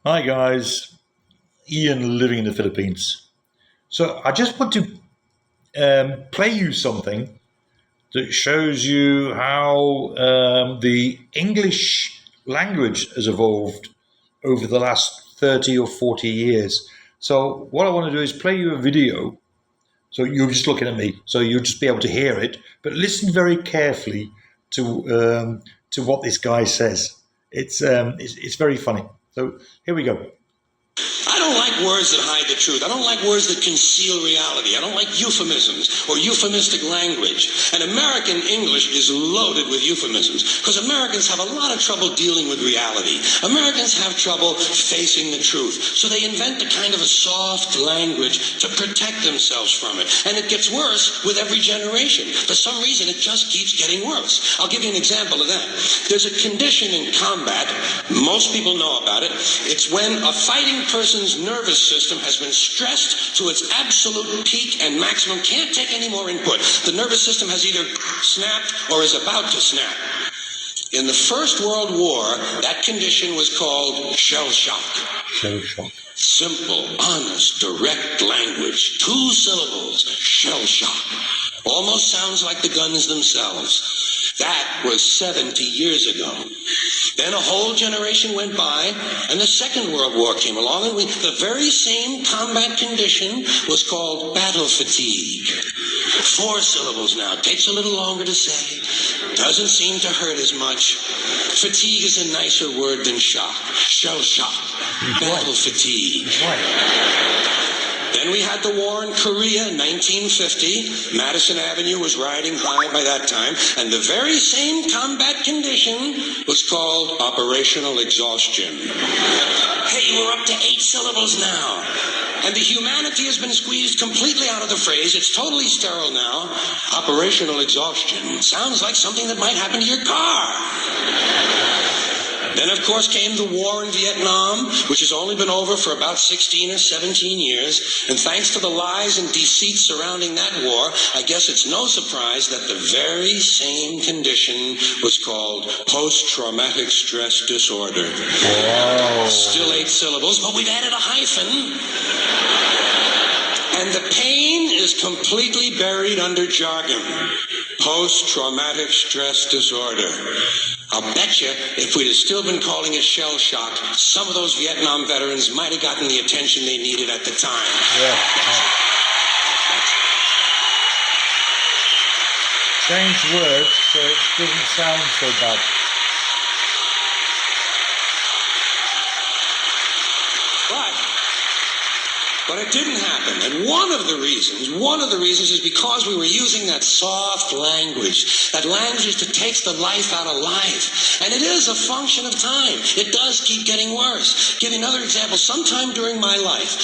Hi guys, Ian living in the Philippines. So I just want to play you something that shows you how the English language has evolved over the last 30 or 40 years. So what I want to do is play you a video. So you're just looking at me, so you'll just be able to hear it, but listen very carefully to what this guy says. It's very funny. So here we go. I don't like words that hide the truth. I don't like words that conceal reality. I don't like euphemisms or euphemistic language. And American English is loaded with euphemisms because Americans have a lot of trouble dealing with reality. Americans have trouble facing the truth. So they invent a kind of a soft language to protect themselves from it. And it gets worse with every generation. For some reason, it just keeps getting worse. I'll give you an example of that. There's a condition in combat. Most people know about it. It's when a fighting person's nervous system has been stressed to its absolute peak and maximum, can't take any more input. The nervous system has either snapped or is about to snap. In the First World War, that condition was called shell shock. Shell shock. Simple, honest, direct language. 2 syllables. Shell shock. Almost sounds like the guns themselves. That was 70 years ago. Then a whole generation went by, and the Second World War came along, and the very same combat condition was called battle fatigue. 4 syllables now. Takes a little longer to say. Doesn't seem to hurt as much. Fatigue is a nicer word than shock. Shell shock. Battle fatigue. Then we had the war in Korea in 1950. Madison Avenue was riding high by that time, and the very same combat condition was called operational exhaustion. Hey, we're up to 8 syllables now. And the humanity has been squeezed completely out of the phrase. It's totally sterile now. Operational exhaustion. Sounds like something that might happen to your car. Then, of course, came the war in Vietnam, which has only been over for about 16 or 17 years. And thanks to the lies and deceit surrounding that war, I guess it's no surprise that the very same condition was called post-traumatic stress disorder. Wow. Still 8 syllables, but we've added a hyphen. And the pain is completely buried under jargon. Post-traumatic stress disorder. I'll bet you if we'd have still been calling it shell shock, some of those Vietnam veterans might have gotten the attention they needed at the time. Yeah. Change words so it doesn't sound so bad. But it didn't happen. And one of the reasons is because we were using that soft language, that language that takes the life out of life. And it is a function of time. It does keep getting worse. Give you another example. Sometime during my life,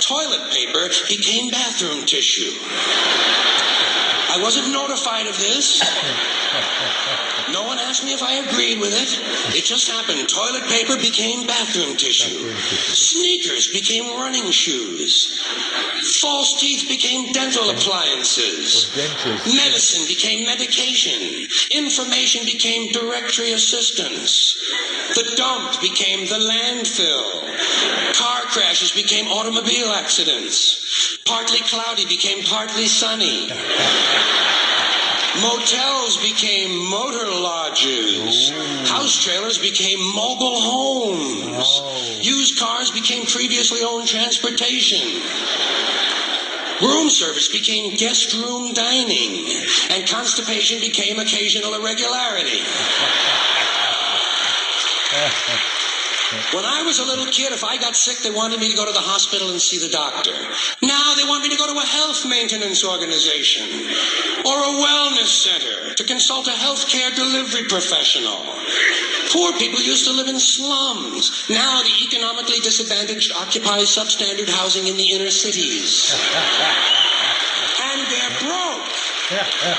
toilet paper became bathroom tissue. I wasn't notified of this. No one asked me if I agreed with it. It just happened. Toilet paper became bathroom tissue. Sneakers became running shoes. False teeth became dental appliances. Medicine became medication. Information became directory assistance. The dump became the landfill. Car crashes became automobile accidents. Partly cloudy became partly sunny. Motels became motor lodges. House trailers became mobile homes. Used cars became previously owned transportation. Room service became guest room dining. And constipation became occasional irregularity. When I was a little kid, if I got sick, they wanted me to go to the hospital and see the doctor. Now they want me to go to a health maintenance organization or a wellness center to consult a healthcare delivery professional. Poor people used to live in slums. Now the economically disadvantaged occupy substandard housing in the inner cities. And they're broke.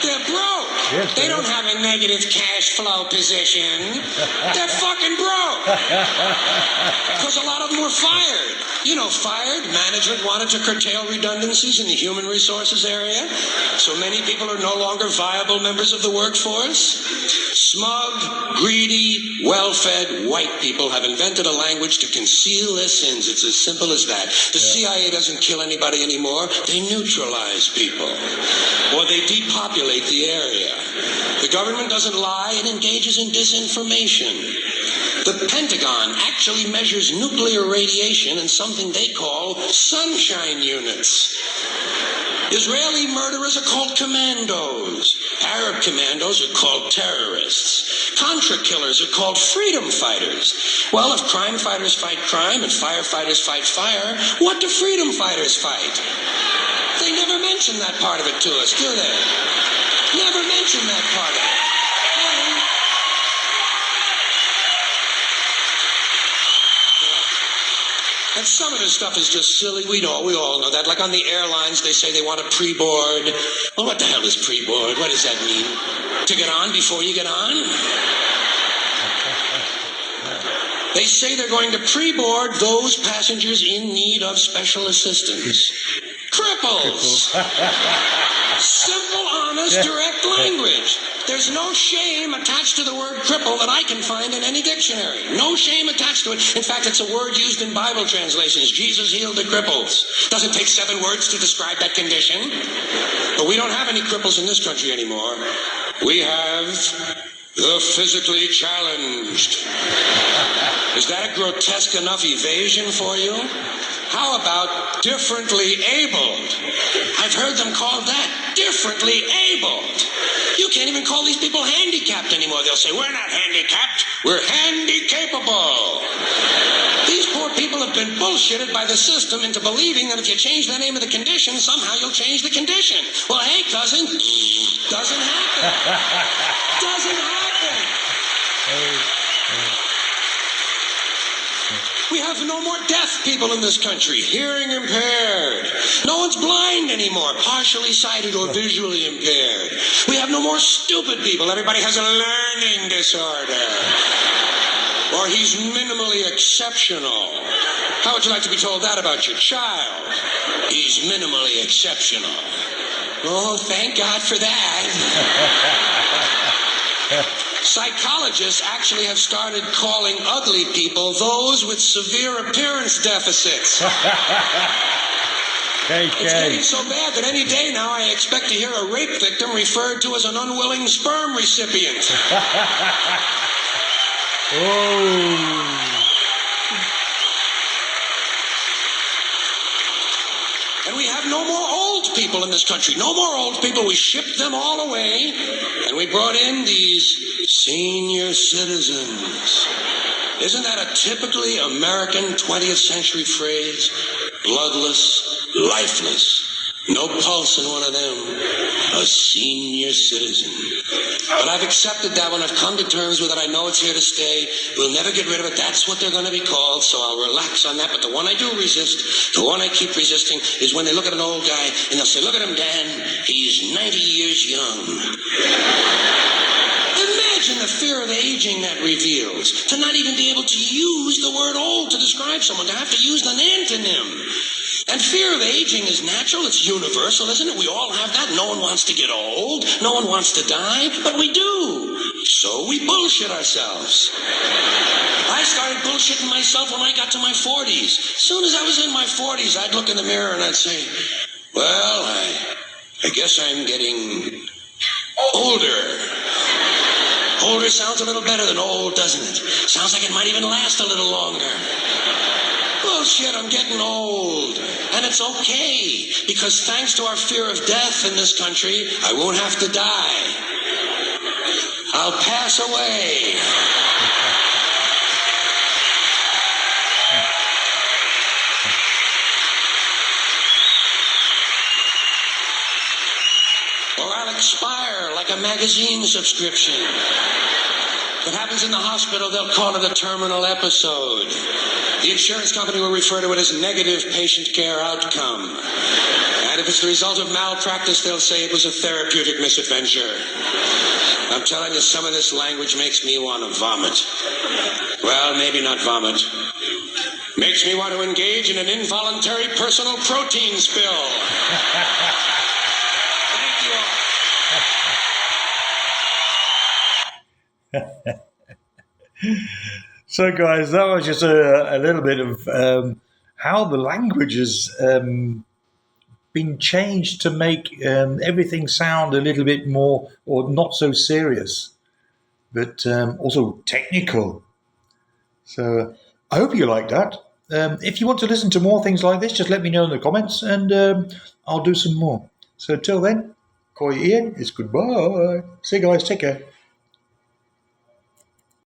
They're broke. Yes, they don't have a negative cash flow position. They're fucking broke. Because a lot of them were fired. You know, fired. Management wanted to curtail redundancies in the human resources area. So many people are no longer viable members of the workforce. Smug, greedy, well-fed white people have invented a language to conceal their sins. It's as simple as that. The CIA doesn't kill anybody anymore. They neutralize people. Or they depopulate the area. The government doesn't lie. It engages in disinformation. The Pentagon actually measures nuclear radiation in something they call sunshine units. Israeli murderers are called commandos. Arab commandos are called terrorists. Contra killers are called freedom fighters. Well, if crime fighters fight crime and firefighters fight fire, what do freedom fighters fight? They never mention that part of it to us, do they? Never mention that part of it. And some of this stuff is just silly. We all know that. Like on the airlines, they say they want a pre-board. Well, what the hell is pre-board? What does that mean? To get on before you get on? They say they're going to pre-board those passengers in need of special assistance. Cripples! Simple, honest, direct language. There's no shame attached to the word cripple that I can find in any dictionary. No shame attached to it. In fact, it's a word used in Bible translations. Jesus healed the cripples. Doesn't take 7 words to describe that condition. But we don't have any cripples in this country anymore. We have the physically challenged. Is that a grotesque enough evasion for you? How about differently abled? I've heard them called that, differently abled. You can't even call these people handicapped anymore. They'll say, we're not handicapped, we're handy-capable. These poor people have been bullshitted by the system into believing that if you change the name of the condition, somehow you'll change the condition. Well, hey, cousin, doesn't happen. Doesn't happen. We have no more deaf people in this country, hearing impaired. No one's blind anymore, partially sighted or visually impaired. We have no more stupid people. Everybody has a learning disorder. Or he's minimally exceptional. How would you like to be told that about your child? He's minimally exceptional. Oh, thank God for that. Psychologists actually have started calling ugly people those with severe appearance deficits. It's getting so bad that any day now I expect to hear a rape victim referred to as an unwilling sperm recipient. Oh. And we have no more old people in this country. No more old people. We shipped them all away, and we brought in these senior citizens. Isn't that a typically American 20th century phrase? Bloodless, lifeless, no pulse in one of them. A senior citizen. But I've accepted that one. I've come to terms with it. I know it's here to stay. We'll never get rid of it. That's what they're going to be called, so I'll relax on that. But the one I do resist, the one I keep resisting, is when they look at an old guy and they'll say, look at him, Dan. He's 90 years young. Imagine the fear of aging that reveals. To not even be able to use the word old to describe someone, to have to use an antonym. And fear of aging is natural, it's universal, isn't it? We all have that. No one wants to get old, no one wants to die, but we do. So we bullshit ourselves. I started bullshitting myself when I got to my 40s. As soon as I was in my 40s, I'd look in the mirror and I'd say, well, I guess I'm getting older. Older sounds a little better than old, doesn't it? Sounds like it might even last a little longer. Bullshit, I'm getting old. And it's okay, because thanks to our fear of death in this country, I won't have to die. I'll pass away. Or I'll expire like a magazine subscription. What happens in the hospital, they'll call it a terminal episode. The insurance company will refer to it as negative patient care outcome. And if it's the result of malpractice, they'll say it was a therapeutic misadventure. I'm telling you, some of this language makes me want to vomit. Well, maybe not vomit. Makes me want to engage in an involuntary personal protein spill. Thank you all. So, guys, that was just a little bit of how the language has been changed to make everything sound a little bit more or not so serious, but also technical. So, I hope you like that. If you want to listen to more things like this, just let me know in the comments and I'll do some more. So, till then, Koi Ian, it's goodbye. See you guys, take care.